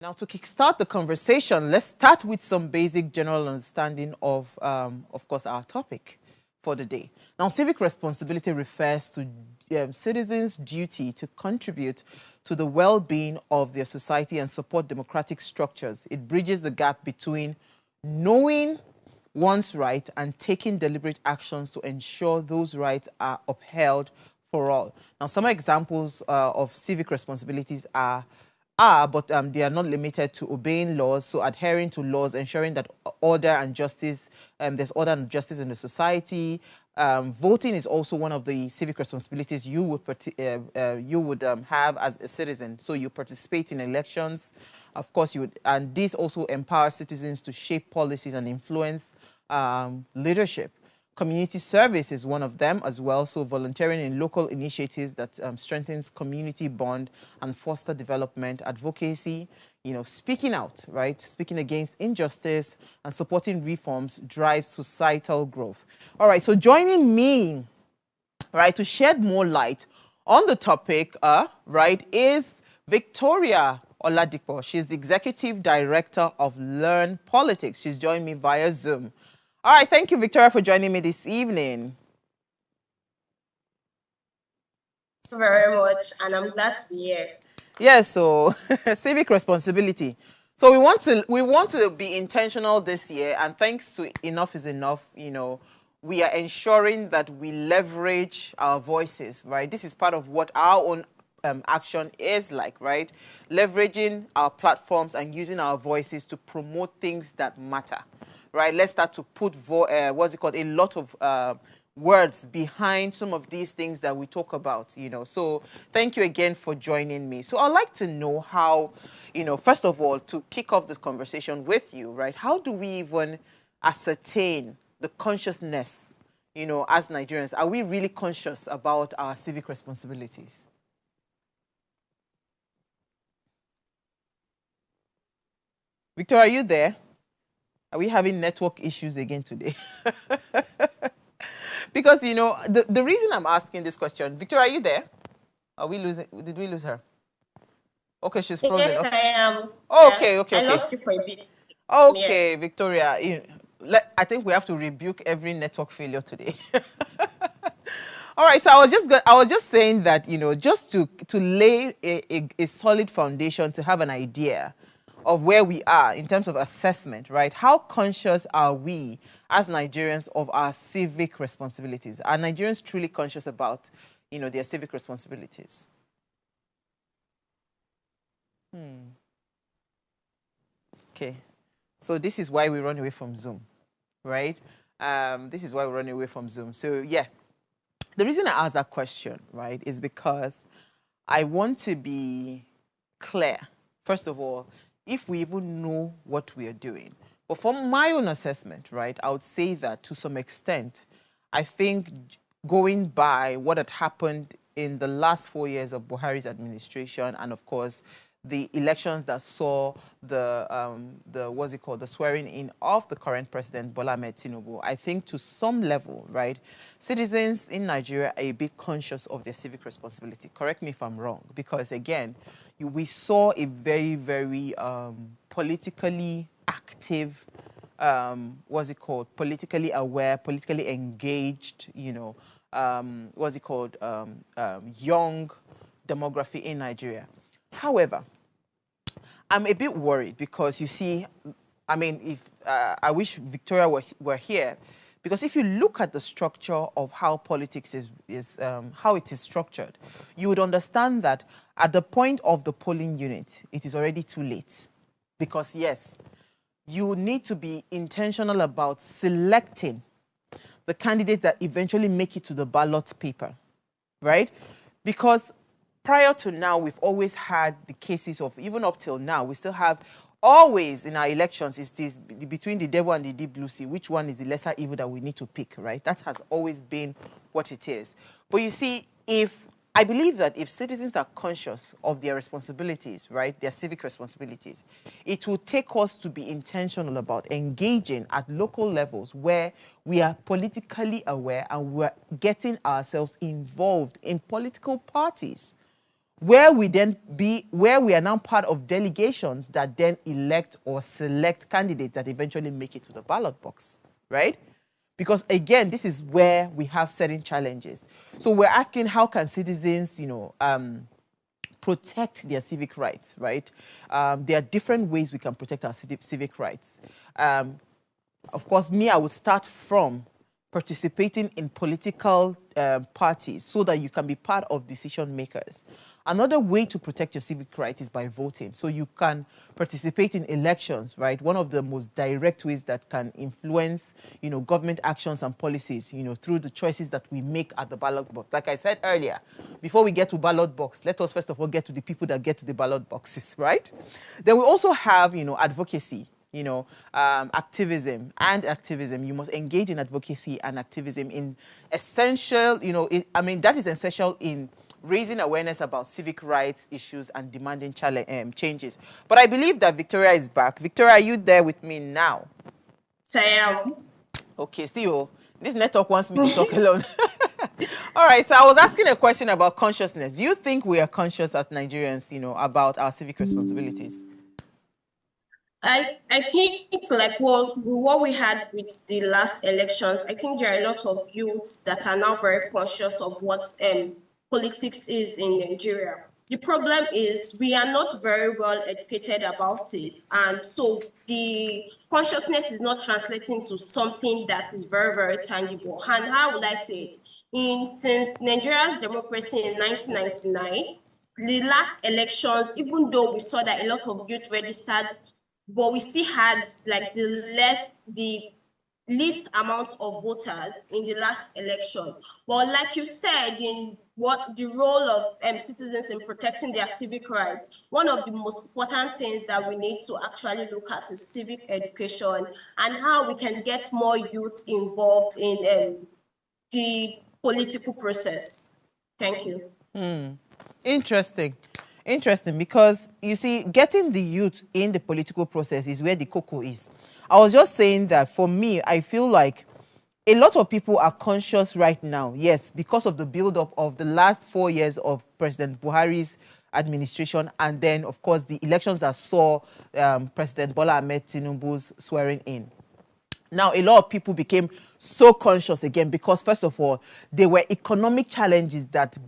Now, to kickstart the conversation, let's start with some basic general understanding of course, our topic for the day. Now, civic responsibility refers to citizens' duty to contribute to the well-being of their society and support democratic structures. It bridges the gap between knowing one's right and taking deliberate actions to ensure those rights are upheld for all. Now, some examples of civic responsibilities but they are not limited to obeying laws, so adhering to laws, ensuring that order and justice, there's order and justice in the society. Voting is also one of the civic responsibilities you would have as a citizen. So you participate in elections, of course, and this also empowers citizens to shape policies and influence leadership. Community service is one of them as well. So volunteering in local initiatives that strengthens community bond and foster development, advocacy, speaking out, right? Speaking against injustice and supporting reforms drives societal growth. All right, so joining me, right, to shed more light on the topic, right, is Victoria Oladipo. She's the Executive Director of Learn Politics. She's joined me via Zoom. All right, thank you, Victoria, for joining me this evening. Thank you very much, and I'm glad to be here. Yes, so civic responsibility. So we want to be intentional this year, and thanks to Enough is Enough, we are ensuring that we leverage our voices, right? This is part of what our own action is like, right? Leveraging our platforms and using our voices to promote things that matter. Right, let's start to put a lot of words behind some of these things that we talk about, So thank you again for joining me. So I'd like to know how, first of all, to kick off this conversation with you, right? How do we even ascertain the consciousness, as Nigerians? Are we really conscious about our civic responsibilities? Victor, are you there? Are we having network issues again today? Because, the reason I'm asking this question, Victoria, are you there? Did we lose her? Okay, she's frozen. Yes, I am. Okay. I lost you for a bit. Okay, yeah. Victoria, I think we have to rebuke every network failure today. All right, so I was just saying that, just to lay a solid foundation to have an idea of where we are in terms of assessment, right? How conscious are we as Nigerians of our civic responsibilities? Are Nigerians truly conscious about, their civic responsibilities? Okay, so this is why we run away from Zoom, right? This is why we run away from Zoom. So yeah, the reason I ask that question, right, is because I want to be clear, first of all, if we even know what we are doing. But from my own assessment, right, I would say that to some extent, I think going by what had happened in the last 4 years of Buhari's administration, and of course, the elections that saw the swearing in of the current president, Bola Ahmed Tinubu, I think to some level, right, citizens in Nigeria are a bit conscious of their civic responsibility. Correct me if I'm wrong, because again, we saw a very, very politically active, politically aware, politically engaged, young demography in Nigeria. However, I'm a bit worried because you see, I wish Victoria were here, because if you look at the structure of how politics how it is structured, you would understand that at the point of the polling unit, it is already too late. Because yes, you need to be intentional about selecting the candidates that eventually make it to the ballot paper, right? Because prior to now, we've always had the cases of, even up till now, we still have always in our elections is this between the devil and the deep blue sea, which one is the lesser evil that we need to pick, right? That has always been what it is. But you see, I believe that if citizens are conscious of their responsibilities, right, their civic responsibilities, it will take us to be intentional about engaging at local levels where we are politically aware and we're getting ourselves involved in political parties. where we are now part of delegations that then elect or select candidates that eventually make it to the ballot box, right? Because again, this is where we have certain challenges. So we're asking, how can citizens, protect their civic rights, right? There are different ways we can protect our civic rights. Of course, I would start from participating in political parties so that you can be part of decision makers. Another way to protect your civic rights is by voting. So you can participate in elections, right? One of the most direct ways that can influence, government actions and policies, through the choices that we make at the ballot box. Like I said earlier, before we get to ballot box, let us first of all get to the people that get to the ballot boxes, right? Then we also have, advocacy. Activism. You must engage in advocacy and activism in essential, that is essential in raising awareness about civic rights issues and demanding changes. But I believe that Victoria is back. Victoria, are you there with me now? I am. Okay, see you. This network wants me to talk alone. All right, so I was asking a question about consciousness. Do you think we are conscious as Nigerians, about our civic responsibilities? I think like what we had with the last elections, I think there are a lot of youths that are now very conscious of what politics is in Nigeria. The problem is we are not very well educated about it, and so the consciousness is not translating to something that is very, very tangible. And how would I say it? Since Nigeria's democracy in 1999, the last elections, even though we saw that a lot of youth registered, but we still had like the least amount of voters in the last election. But like you said, in what the role of citizens in protecting their civic rights, one of the most important things that we need to actually look at is civic education and how we can get more youth involved in the political process. Thank you. Interesting, because you see, getting the youth in the political process is where the cocoa is. I was just saying that for me, I feel like a lot of people are conscious right now, yes, because of the build-up of the last 4 years of President Buhari's administration, and then, of course, the elections that saw President Bola Ahmed Tinubu's swearing in. Now, a lot of people became so conscious again because, first of all, there were economic challenges that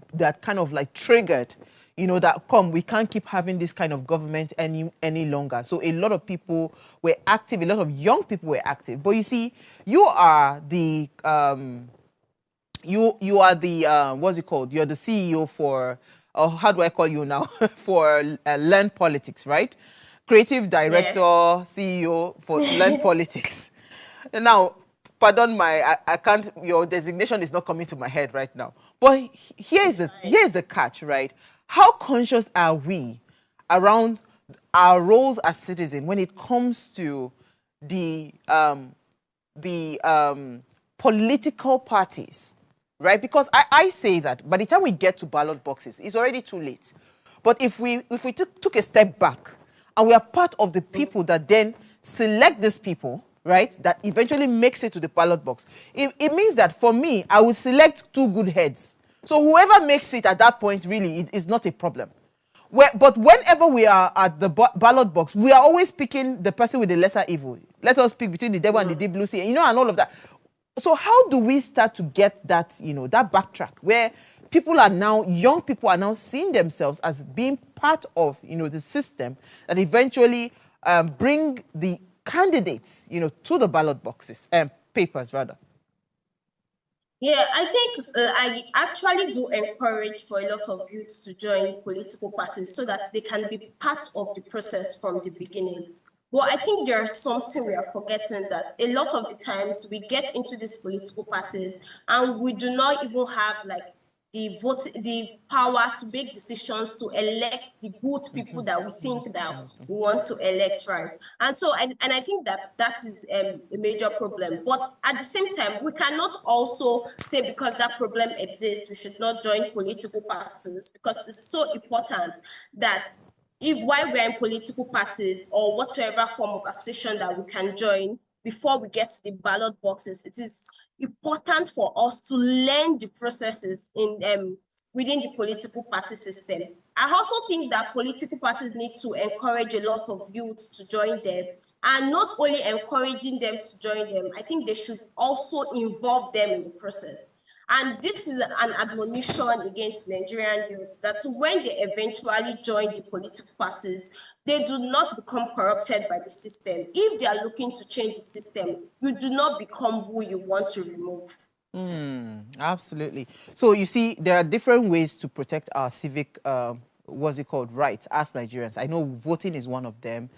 kind of like triggered, that we can't keep having this kind of government any longer. So a lot of people were active, a lot of young people were active. But you see, you are the, what's it called? You're the CEO for, how do I call you now? For Learn Politics, right? Creative Director, yes. CEO for Learn Politics. Now, pardon I can't, your designation is not coming to my head right now. But here's the catch, right? How conscious are we around our roles as citizens when it comes to the political parties, right? Because I say that by the time we get to ballot boxes, it's already too late. But if we took a step back and we are part of the people that then select these people, right, that eventually makes it to the ballot box, it means that for me, I will select 2 good heads. So whoever makes it at that point, really, it is not a problem. But whenever we are at the ballot box, we are always picking the person with the lesser evil. Let us pick between the devil and the deep blue sea, and all of that. So how do we start to get that, that backtrack where people are now, young people are now seeing themselves as being part of, the system that eventually bring the candidates, to the ballot boxes, papers rather? Yeah, I think I actually do encourage for a lot of youth to join political parties so that they can be part of the process from the beginning. Well, I think there's something we are forgetting, that a lot of the times we get into these political parties and we do not even have like the power to make decisions to elect the good people that we think that we want to elect, right? And so, and I think that is a major problem. But at the same time, we cannot also say because that problem exists, we should not join political parties, because it's so important that while we're in political parties or whatever form of association that we can join, before we get to the ballot boxes, it is important for us to learn the processes in within the political party system. I also think that political parties need to encourage a lot of youths to join them, and not only encouraging them to join them, I think they should also involve them in the process. And this is an admonition against Nigerian youths that when they eventually join the political parties, they do not become corrupted by the system. If they are looking to change the system, you do not become who you want to remove. Absolutely. So you see, there are different ways to protect our civic, what's it called, rights as Nigerians. I know voting is one of them.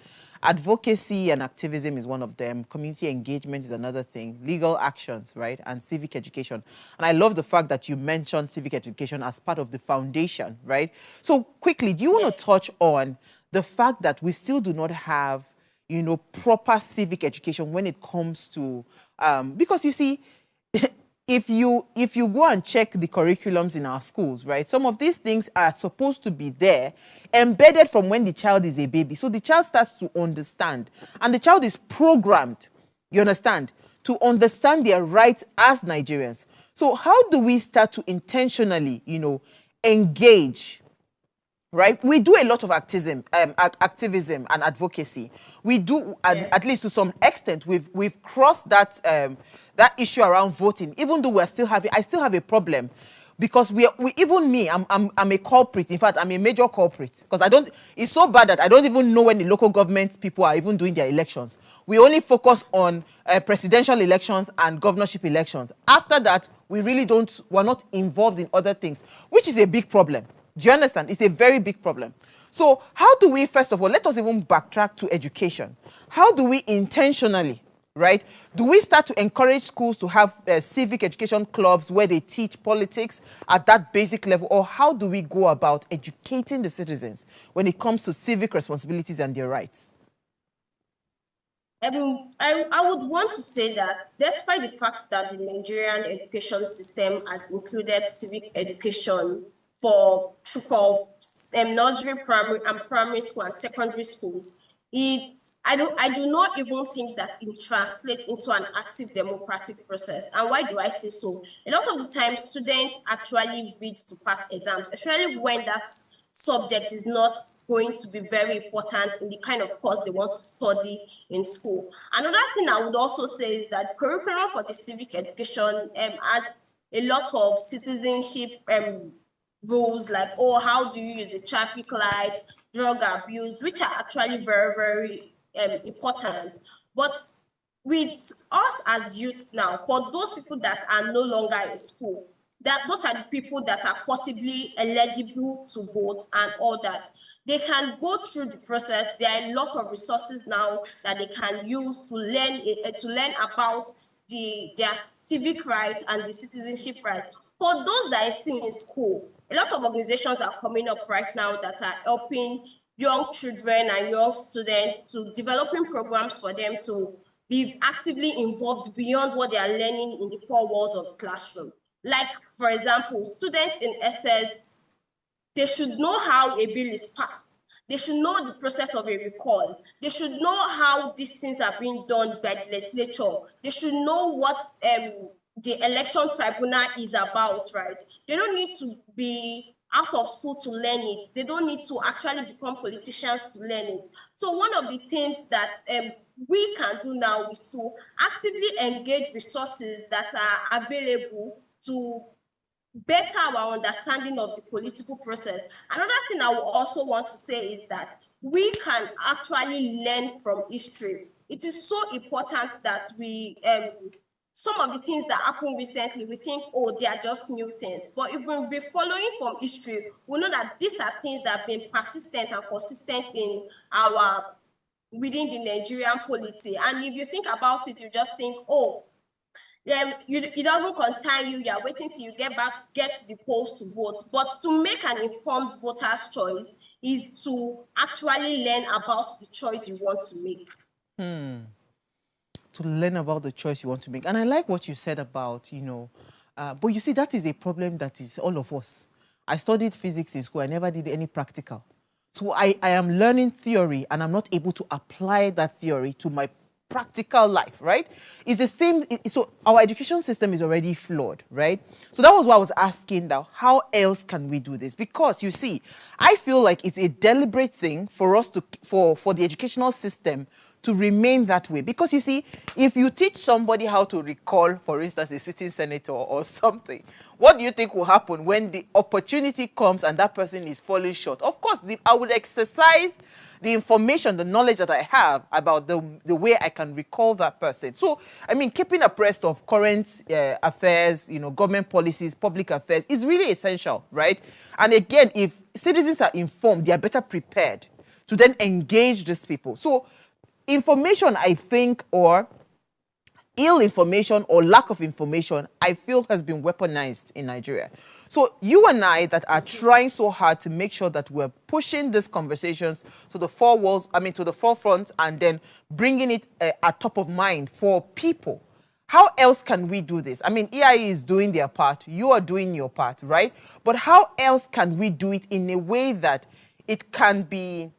Advocacy and activism is one of them. Community engagement is another thing. Legal actions, right? And civic education. And I love the fact that you mentioned civic education as part of the foundation, right? So quickly, do you want to touch on the fact that we still do not have, you know, proper civic education when it comes to, because you see, if you go and check the curriculums in our schools, right, some of these things are supposed to be there, embedded from when the child is a baby. So the child starts to understand, and the child is programmed, you understand, to understand their rights as Nigerians. So how do we start to intentionally, you know, engage? Right, we do a lot of activism and advocacy. We do, at least to some extent, we've crossed that that issue around voting. Even though I still have a problem, because even me, I'm a culprit. In fact, I'm a major culprit, because I don't. It's so bad that I don't even know when the local government people are even doing their elections. We only focus on presidential elections and governorship elections. After that, we're not involved in other things, which is a big problem. Do you understand? It's a very big problem. So how do we, first of all, let us even backtrack to education. How do we intentionally, right, do we start to encourage schools to have civic education clubs where they teach politics at that basic level? Or how do we go about educating the citizens when it comes to civic responsibilities and their rights? I would want to say that despite the fact that the Nigerian education system has included civic education for nursery, primary, and primary school and secondary schools, I do not even think that it translates into an active democratic process. And why do I say so? A lot of the time, students actually read to pass exams, especially when that subject is not going to be very important in the kind of course they want to study in school. Another thing I would also say is that curriculum for the civic education has a lot of citizenship rules, like, oh, how do you use the traffic light, drug abuse, which are actually very, very important. But with us as youths now, for those people that are no longer in school, that those are the people that are possibly eligible to vote and all that, they can go through the process. There are a lot of resources now that they can use to learn about their civic rights and the citizenship rights. For those that are still in school, a lot of organizations are coming up right now that are helping young children and young students to developing programs for them to be actively involved beyond what they are learning in the four walls of the classroom. Like, for example, students in SS, they should know how a bill is passed. They should know the process of a recall. They should know how these things are being done by the legislature. They should know what the election tribunal is about, right? They don't need to be out of school to learn it. They don't need to actually become politicians to learn it. So one of the things that we can do now is to actively engage resources that are available to better our understanding of the political process. Another thing I would also want to say is that we can actually learn from history. It is so important that we some of the things that happened recently, we think, oh, they are just new things. But if we'll be following from history, we know that these are things that have been persistent and consistent in within the Nigerian polity. And if you think about it, you just think, oh, it doesn't concern you. You are waiting till you get to the polls to vote. But to make an informed voter's choice is to actually learn about the choice you want to make. To learn about the choice you want to make. And I like what you said about, you know, but you see, that is a problem that is all of us. I studied physics in school. I never did any practical. So I am learning theory, and I'm not able to apply that theory to my practical life, right? It's the same. So our education system is already flawed, right? So that was why I was asking now, how else can we do this? Because you see, I feel like it's a deliberate thing for us to, for the educational system to remain that way. Because you see, if you teach somebody how to recall, for instance, a sitting senator or something, what do you think will happen when the opportunity comes and that person is falling short? Of course, I would exercise the information, the knowledge that I have about the way I can recall that person. So, I mean, keeping abreast of current affairs, you know, government policies, public affairs is really essential, right? And again, if citizens are informed, they are better prepared to then engage these people. So, information, I think, or ill information or lack of information, I feel has been weaponized in Nigeria. So you and I that are trying so hard to make sure that we're pushing these conversations to the to the forefront and then bringing it at top of mind for people. How else can we do this? I mean, EiE is doing their part. You are doing your part, right? But how else can we do it in a way that it can be...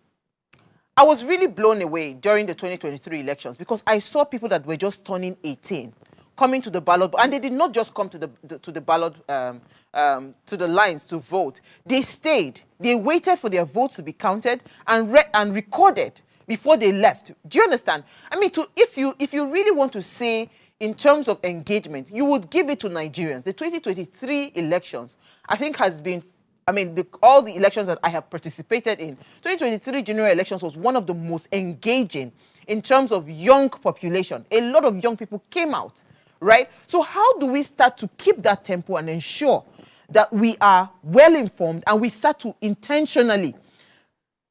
I was really blown away during the 2023 elections because I saw people that were just turning 18 coming to the ballot, and they did not just come to the ballot, to the lines to vote. They stayed. They waited for their votes to be counted and recorded before they left. Do you understand? I mean, if you really want to say in terms of engagement, you would give it to Nigerians. The 2023 elections, I think, has been... I mean, all the elections that I have participated in, 2023 general elections was one of the most engaging in terms of young population. A lot of young people came out, right? So how do we start to keep that tempo and ensure that we are well informed and we start to intentionally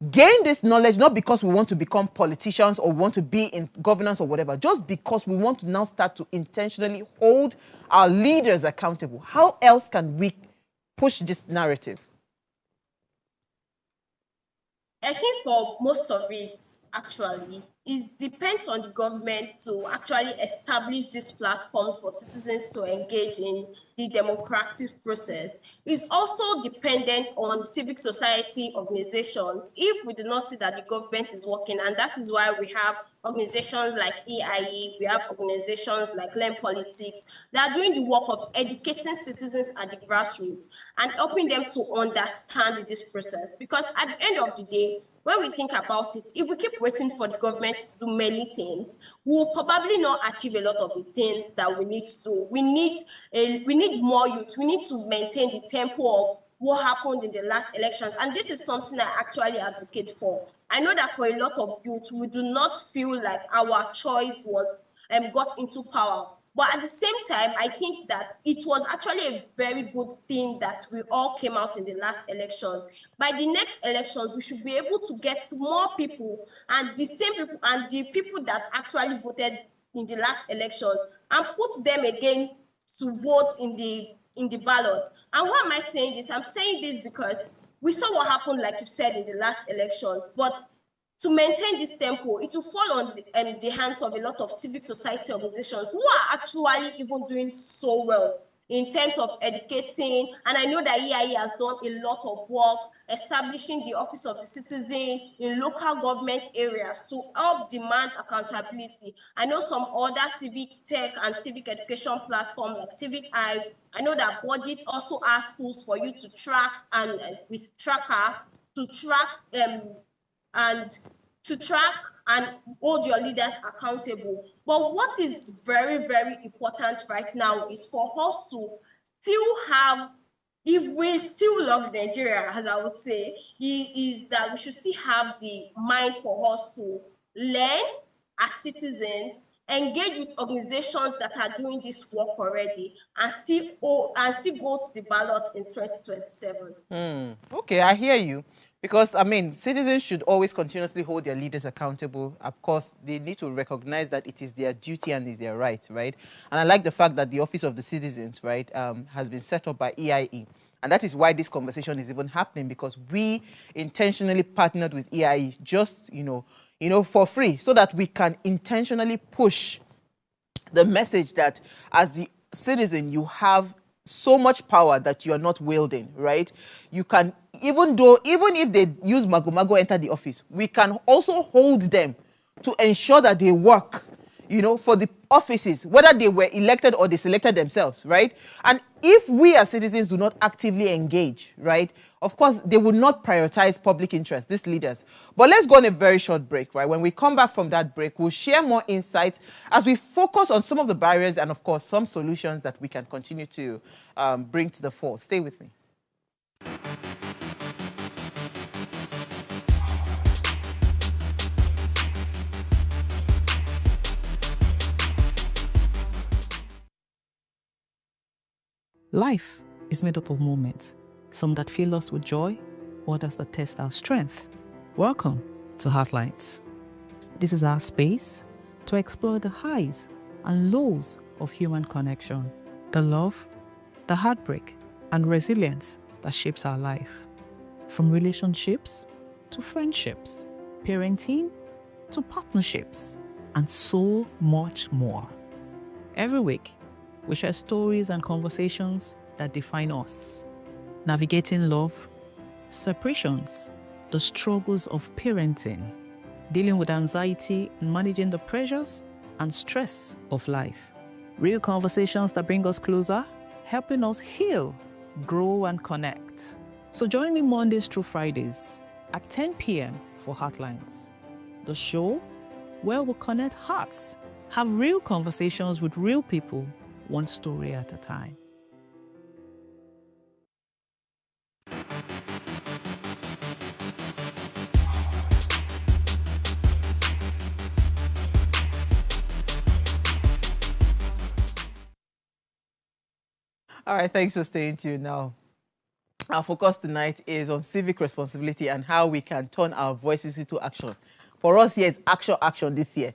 gain this knowledge, not because we want to become politicians or want to be in governance or whatever, just because we want to now start to intentionally hold our leaders accountable? How else can we push this narrative? I think for most of it, actually, it depends on the government to actually establish these platforms for citizens to engage in the democratic process. It's also dependent on civic society organizations. If we do not see that the government is working, and that is why we have organizations like EiE, we have organizations like Learn Politics, that are doing the work of educating citizens at the grassroots and helping them to understand this process. Because at the end of the day, when we think about it, if we keep waiting for the government to do many things, we will probably not achieve a lot of the things that we need to do. We need more youth. We need to maintain the tempo of what happened in the last elections. And this is something I actually advocate for. I know that for a lot of youth, we do not feel like our choice was got into power. But at the same time, I think that it was actually a very good thing that we all came out in the last elections. By the next elections, we should be able to get more people, and the same people and the people that actually voted in the last elections, and put them again to vote in the ballot. And why am I saying this? I'm saying this because we saw what happened, like you said, in the last elections. But to maintain this tempo, it will fall on the hands of a lot of civic society organizations who are actually even doing so well in terms of educating. And I know that EiE has done a lot of work establishing the Office of the Citizen in local government areas to help demand accountability. I know some other civic tech and civic education platforms like Civic. I know that Budget also has tools for you to track, and with Tracker to track and hold your leaders accountable. But what is very, very important right now is for us to still have, if we still love Nigeria, as I would say, is that we should still have the mind for us to learn as citizens, engage with organizations that are doing this work already, and still go to the ballot in 2027. Okay, I hear you. Because, I mean, citizens should always continuously hold their leaders accountable. Of course, they need to recognize that it is their duty and is their right, right? And I like the fact that the Office of the Citizens, right, has been set up by EiE. And that is why this conversation is even happening, because we intentionally partnered with EiE just, you know, for free, so that we can intentionally push the message that as the citizen, you have so much power that you're not wielding, right? You can, even if they use Mago enter the office, we can also hold them to ensure that they work, for the offices, whether they were elected or they selected themselves, right? And if we as citizens do not actively engage, right, of course, they would not prioritize public interest, these leaders. But let's go on a very short break, right? When we come back from that break, we'll share more insights as we focus on some of the barriers and, of course, some solutions that we can continue to bring to the fore. Stay with me. Life is made up of moments, some that fill us with joy, others that test our strength. Welcome to Heartlines. This is our space to explore the highs and lows of human connection, the love, the heartbreak, and resilience that shapes our life. From relationships to friendships, parenting to partnerships, and so much more. Every week, we share stories and conversations that define us, navigating love, separations, the struggles of parenting, dealing with anxiety and managing the pressures and stress of life. Real conversations that bring us closer, helping us heal, grow, and connect. So join me Mondays through Fridays at 10 p.m. for Heartlines, the show where we'll connect hearts, have real conversations with real people, one story at a time. All right, thanks for staying tuned now. Our focus tonight is on civic responsibility and how we can turn our voices into action. For us here, it's action this year.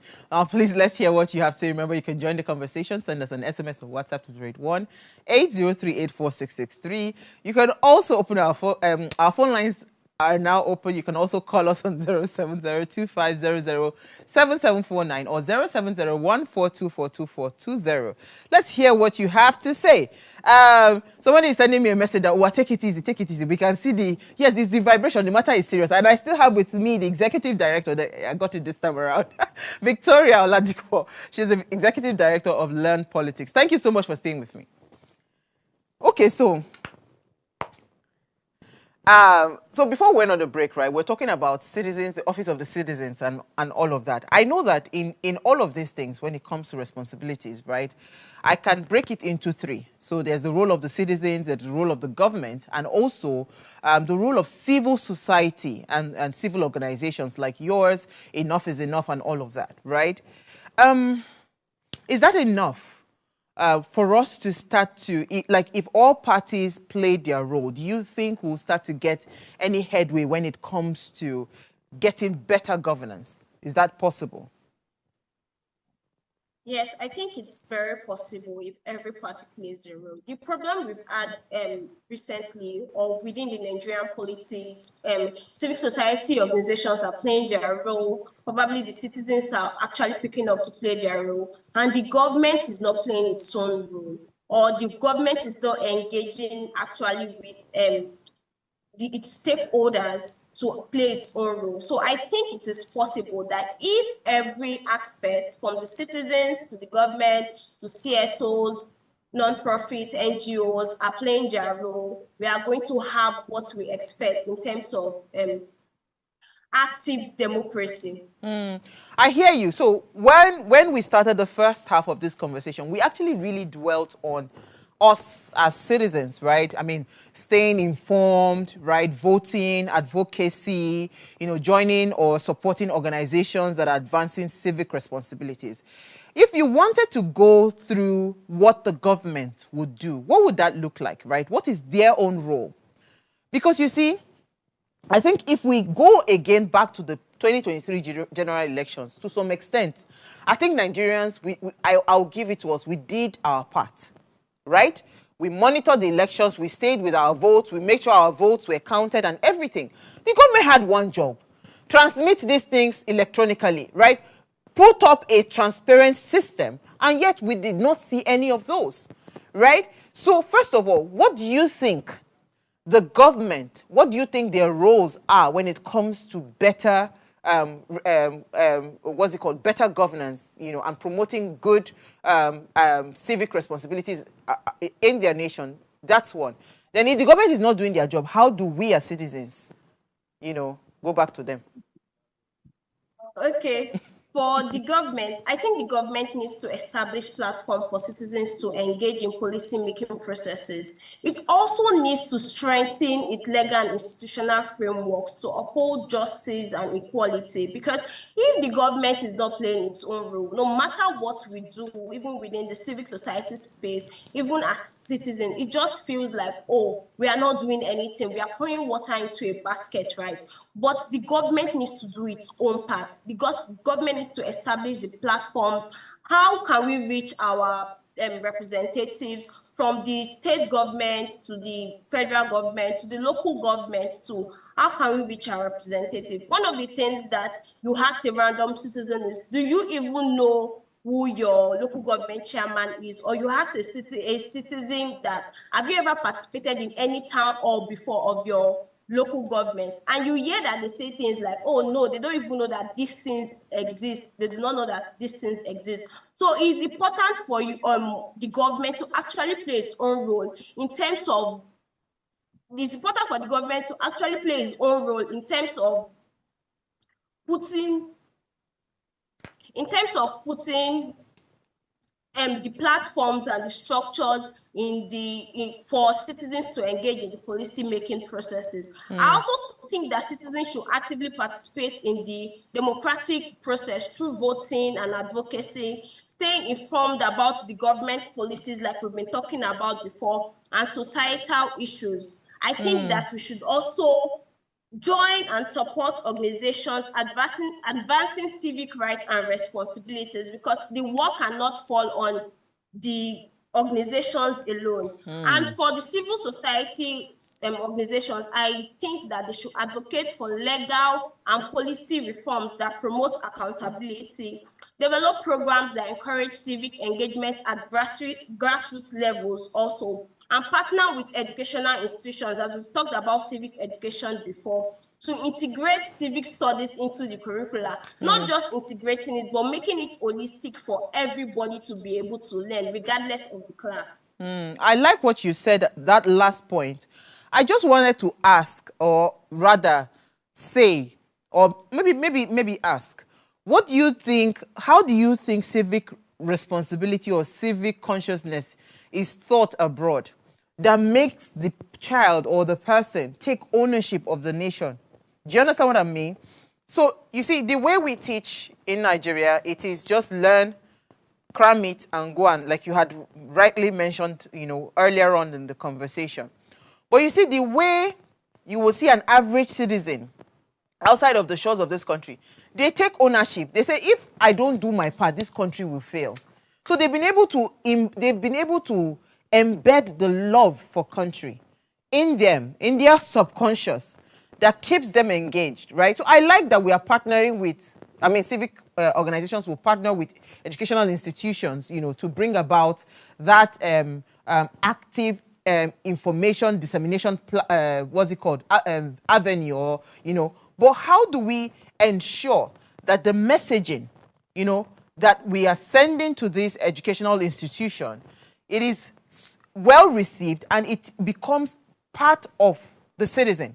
Please, let's hear what you have to say. Remember, you can join the conversation. Send us an SMS or WhatsApp to 081-803-84663. You can also open our phone lines are now open. You can also call us on 070-2500-7749 or 070-142-42420. Let's hear what you have to say. Somebody is sending me a message that, oh, take it easy, take it easy. We can see yes, it's the vibration. The matter is serious. And I still have with me the executive director. I got it this time around. Victoria Oladipo. She's the executive director of Learn Politics. Thank you so much for staying with me. Okay, so before we went on the break, right, we're talking about citizens, the Office of the Citizens and all of that. I know that in all of these things, when it comes to responsibilities, right, I can break it into three. So there's the role of the citizens, there's the role of the government, and also the role of civil society and civil organizations like yours, Enough is Enough, and all of that, right? Is that enough? For us to start to, if all parties played their role, do you think we'll start to get any headway when it comes to getting better governance? Is that possible? Yes, I think it's very possible if every party plays their role. The problem we've had recently or within the Nigerian politics, civic society organizations are playing their role. Probably the citizens are actually picking up to play their role, and the government is not playing its own role, or the government is not engaging actually with its stakeholders to play its own role. So I think it is possible that if every aspect, from the citizens to the government to CSOs, non-profit NGOs are playing their role, we are going to have what we expect in terms of active democracy. I hear you. So when we started the first half of this conversation, we actually really dwelt on us as citizens, right? I mean, staying informed, right? Voting, advocacy, joining or supporting organizations that are advancing civic responsibilities. If you wanted to go through what the government would do, what would that look like, right? What is their own role? Because you see, I think if we go again back to the 2023 general elections, to some extent, I think Nigerians, I'll give it to us, we did our part. Right? We monitored the elections, we stayed with our votes, we made sure our votes were counted and everything. The government had one job: transmit these things electronically, right? Put up a transparent system, and yet we did not see any of those, right? So first of all, what do you think the government, what do you think their roles are when it comes to better what's it called, better governance, and promoting good civic responsibilities in their nation. That's one. Then if the government is not doing their job, how do we as citizens, go back to them? Okay. For the government, I think the government needs to establish platform for citizens to engage in policy-making processes. It also needs to strengthen its legal and institutional frameworks to uphold justice and equality. Because if the government is not playing its own role, no matter what we do, even within the civic society space, even as citizens, it just feels like, oh, we are not doing anything. We are pouring water into a basket, right? But the government needs to do its own part. The government needs to establish the platforms. How can we reach our representatives from the state government to the federal government to the local government to how can we reach our representatives? One of the things that you ask a random citizen is, do you even know who your local government chairman is? Or you ask a citizen that, have you ever participated in any town hall before of your local government? And you hear that they say things like, oh no, they don't even know that these things exist. They do not know that these things exist. So it's important for you, the government to actually play its own role in terms of, it's important for the government to actually play its own role in terms of putting the platforms and the structures for citizens to engage in the policy-making processes. I also think that citizens should actively participate in the democratic process through voting and advocacy, staying informed about the government policies like we've been talking about before, and societal issues. I think that we should also join and support organizations advancing civic rights and responsibilities, because the work cannot fall on the organizations alone. And for the civil society organizations, I think that they should advocate for legal and policy reforms that promote accountability, develop programs that encourage civic engagement at grassroots levels also, and partner with educational institutions, as we've talked about civic education before, to integrate civic studies into the curricula, not just integrating it, but making it holistic for everybody to be able to learn, regardless of the class. I like what you said, that last point. I just wanted to ask, or rather say, or maybe ask, what do you think, how do you think civic responsibility or civic consciousness is taught abroad that makes the child or the person take ownership of the nation? Do you understand what I mean? So, you see, the way we teach in Nigeria, it is just learn, cram it, and go on, like you had rightly mentioned, earlier on in the conversation. But you see, the way you will see an average citizen outside of the shores of this country, they take ownership. They say, if I don't do my part, this country will fail. So they've been able to embed the love for country in them, in their subconscious, that keeps them engaged, right? So I like that we are partnering with, civic organizations will partner with educational institutions, to bring about that active information dissemination, avenue, or, but how do we ensure that the messaging, that we are sending to this educational institution, it is well received and it becomes part of the citizen?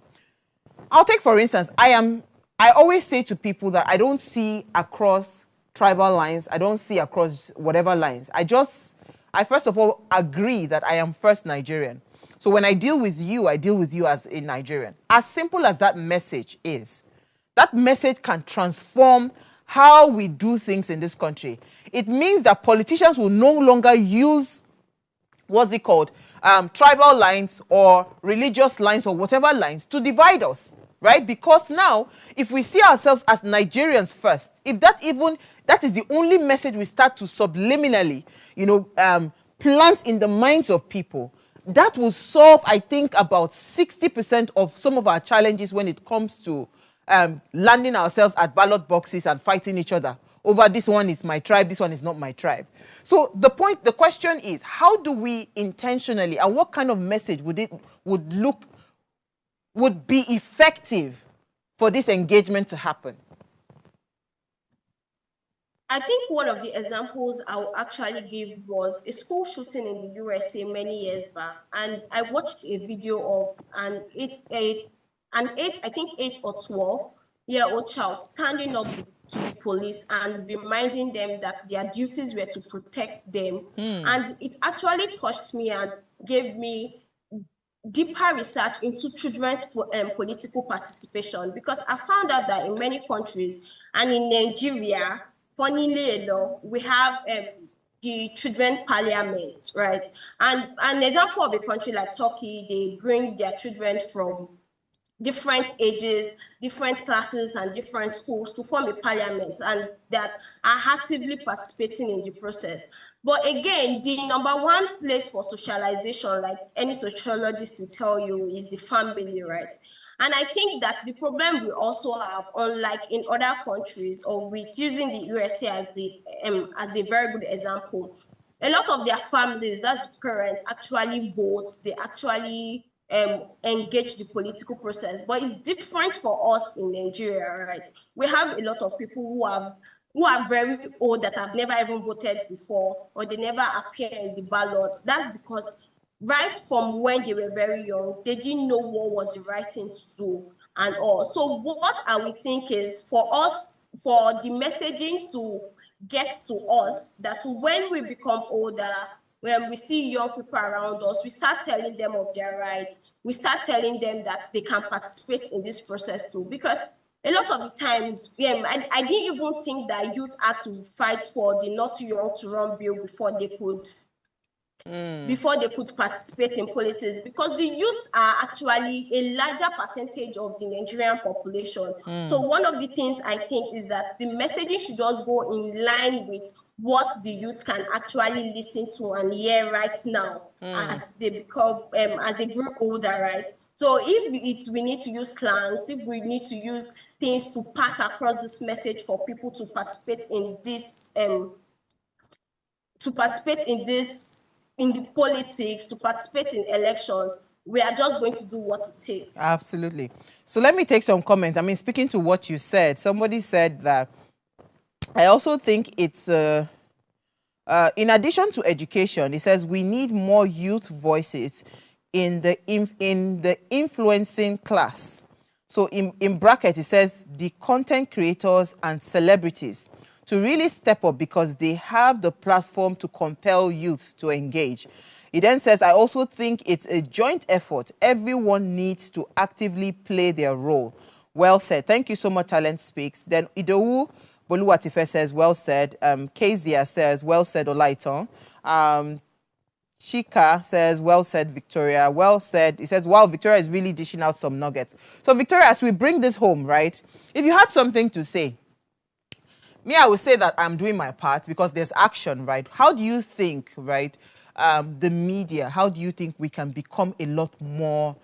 I'll take, for instance, I always say to people that I don't see across tribal lines, I don't see across whatever lines. I first of all agree that I am first Nigerian. So when I deal with you as a Nigerian. As simple as that message is, that message can transform how we do things in this country. It means that politicians will no longer use, tribal lines or religious lines or whatever lines to divide us, right? Because now, if we see ourselves as Nigerians first, if that is the only message we start to subliminally, plant in the minds of people, that will solve, I think, about 60% of some of our challenges when it comes to landing ourselves at ballot boxes and fighting each other over this one is my tribe, this one is not my tribe. So the question is, how do we intentionally, and what kind of message would be effective for this engagement to happen? I think one of the examples I will actually give was a school shooting in the USA many years back, and I watched a video of I think 8 or 12-year-old child standing up to the police and reminding them that their duties were to protect them. And it actually touched me and gave me deeper research into children's political participation, because I found out that in many countries and in Nigeria, funnily enough, we have the children parliament, right? And an example of a country like Turkey, they bring their children from different ages, different classes, and different schools to form a parliament, and that are actively participating in the process. But again, the number one place for socialization, like any sociologist will tell you, is the family, right? And I think that's the problem we also have, unlike in other countries, or with using the USA as a very good example. A lot of their families, that's parents, actually vote, they actually engage the political process. But it's different for us in Nigeria, right? We have a lot of people who are very old, that have never even voted before, or they never appear in the ballots. That's because right from when they were very young, they didn't know what was the right thing to do and all. So what I would think is, for us, for the messaging to get to us, that when we become older, when we see young people around us, we start telling them of their rights. We start telling them that they can participate in this process too. Because a lot of the times, I didn't even think that youth had to fight for the Not Too Young to Run bill before they could participate in politics, because the youths are actually a larger percentage of the Nigerian population. So one of the things I think is that the messaging should just go in line with what the youth can actually listen to and hear right now as they become as they grow older, right? So if we need to use slangs, if we need to use things to pass across this message for people to participate in this in the politics, to participate in elections, we are just going to do what it takes. Absolutely. So let me take some comments. I mean, speaking to what you said, somebody said that I also think it's in addition to education, it says we need more youth voices in the influencing class. So in bracket, it says the content creators and celebrities to really step up, because they have the platform to compel youth to engage. It then says, I also think it's a joint effort. Everyone needs to actively play their role. Well said. Thank you so much, Talent Speaks. Then Idowu Boluwatife says, well said. Kezia says, well said, Olaiton. Shika says, well said, Victoria. Well said. He says, wow, Victoria is really dishing out some nuggets. So, Victoria, as we bring this home, right, if you had something to say, me, I would say that I'm doing my part because there's action, right? How do you think, right, the media, how do you think we can become a lot more,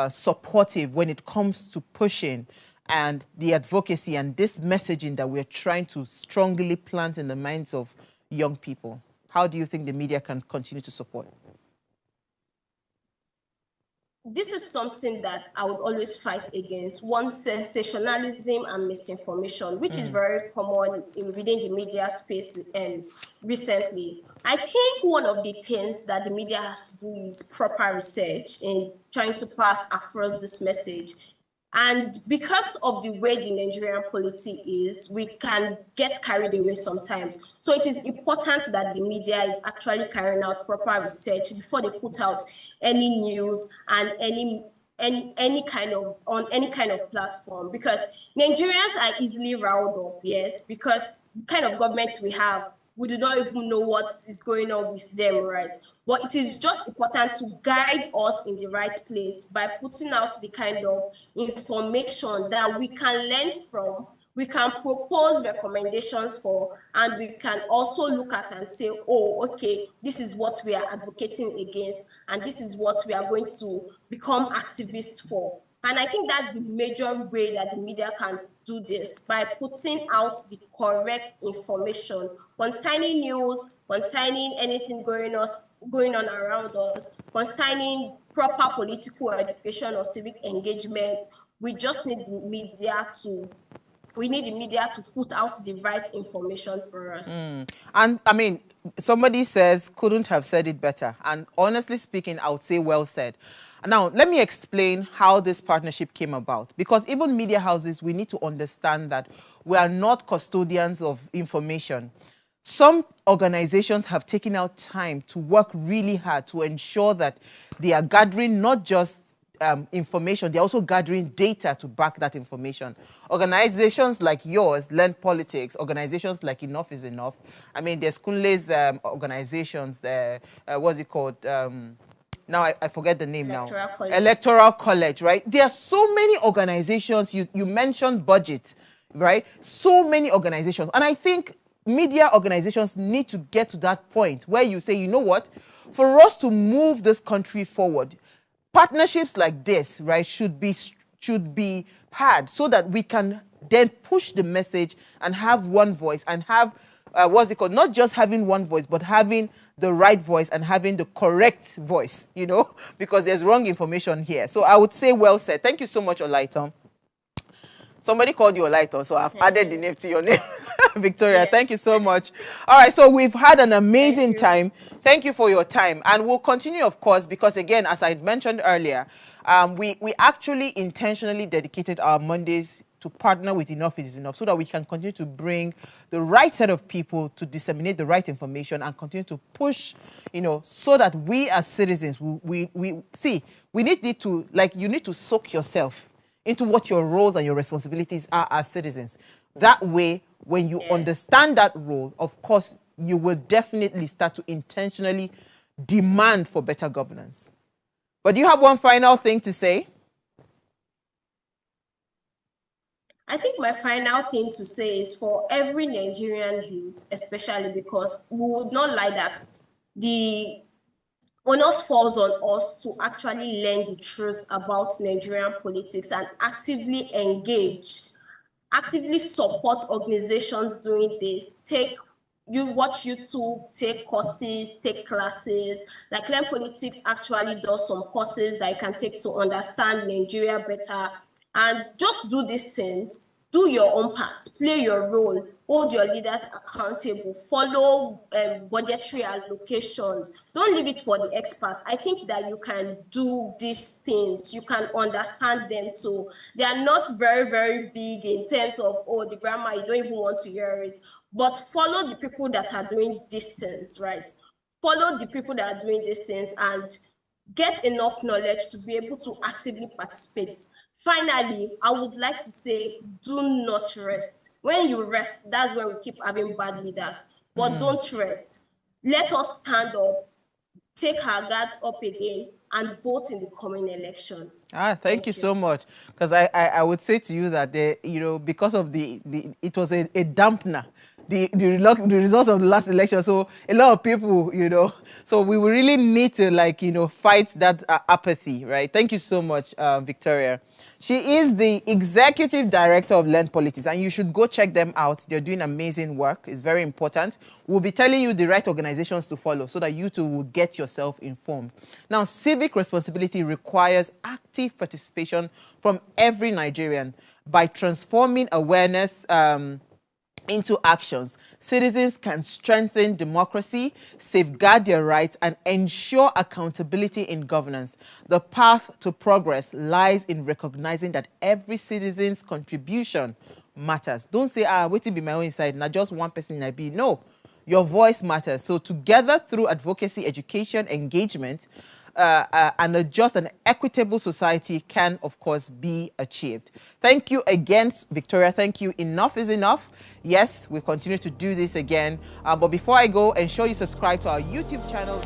supportive when it comes to pushing and the advocacy and this messaging that we're trying to strongly plant in the minds of young people? How do you think the media can continue to support? This is something that I would always fight against: one, sensationalism and misinformation, which is very common within the media space recently. I think one of the things that the media has to do is proper research in trying to pass across this message. And because of the way the Nigerian polity is, we can get carried away sometimes. So it is important that the media is actually carrying out proper research before they put out any news and any kind of platform, because Nigerians are easily riled up, yes, because the kind of government we have, we do not even know what is going on with them, right? But it is just important to guide us in the right place by putting out the kind of information that we can learn from, we can propose recommendations for, and we can also look at and say, oh, okay, this is what we are advocating against, and this is what we are going to become activists for. And I think that's the major way that the media can do this, by putting out the correct information concerning news, concerning anything going on around us, concerning proper political education or civic engagement. We just need the media to We need the media to put out the right information for us. And I mean, somebody says, couldn't have said it better. And honestly speaking, I would say well said. Now, let me explain how this partnership came about. Because even media houses, we need to understand that we are not custodians of information. Some organizations have taken out time to work really hard to ensure that they are gathering not just information, they're also gathering data to back that information. Organizations like yours, Learn Politics, organizations like Enough is Enough. I mean, there's Kunle's organizations, what's it called? Now I forget the name Electoral now. College. Electoral College, right? There are so many organizations. You mentioned budget, right? So many organizations. And I think media organizations need to get to that point where you say, you know what? For us to move this country forward, partnerships like this, right, should be had so that we can then push the message and have one voice and have, what's it called? Not just having one voice, but having the right voice and having the correct voice, you know, because there's wrong information here. So I would say well said. Thank you so much, Olaiton. Somebody called you Olaiton, so I've added the name to your name. Victoria, thank you so much. All right, so we've had an amazing time. Thank you for your time. And we'll continue, of course, because, again, as I mentioned earlier, we actually intentionally dedicated our Mondays to partner with Enough is Enough so that we can continue to bring the right set of people to disseminate the right information and continue to push, you know, so that we as citizens, we need to, like, you need to soak yourself into what your roles and your responsibilities are as citizens. That way, when you understand that role, of course, you will definitely start to intentionally demand for better governance. But do you have one final thing to say? I think my final thing to say is for every Nigerian youth, especially because we would not lie that the onus falls on us to actually learn the truth about Nigerian politics and actively engage, actively support organizations doing this. Watch YouTube, take courses, take classes. Like Learn Politics actually does some courses that you can take to understand Nigeria better. And just do these things. Do your own part, play your role, hold your leaders accountable, follow budgetary allocations. Don't leave it for the expert. I think that you can do these things. You can understand them too. They are not very, very big in terms of, oh, the grammar, you don't even want to hear it. But follow the people that are doing these things, right? Follow the people that are doing these things and get enough knowledge to be able to actively participate. Finally, I would like to say, do not rest. When you rest, that's when we keep having bad leaders. But don't rest. Let us stand up, take our guards up again, and vote in the coming elections. Thank you so much. Because I would say to you that, because of it was a dampener. The results of the last election. So a lot of people, so we will really need to fight that apathy, right? Thank you so much, Victoria. She is the executive director of Learn Politics, and you should go check them out. They're doing amazing work. It's very important. We'll be telling you the right organizations to follow so that you too will get yourself informed. Now, civic responsibility requires active participation from every Nigerian by transforming awareness into actions. Citizens can strengthen democracy, safeguard their rights, and ensure accountability in governance. The path to progress lies in recognizing that every citizen's contribution matters. Don't say, waiting be my own side, not just one person I be. No, your voice matters. So together through advocacy, education, engagement, and a just and equitable society can, of course, be achieved. Thank you again, Victoria. Thank you. Enough is enough. Yes, we'll continue to do this again. But before I go, ensure you subscribe to our YouTube channel.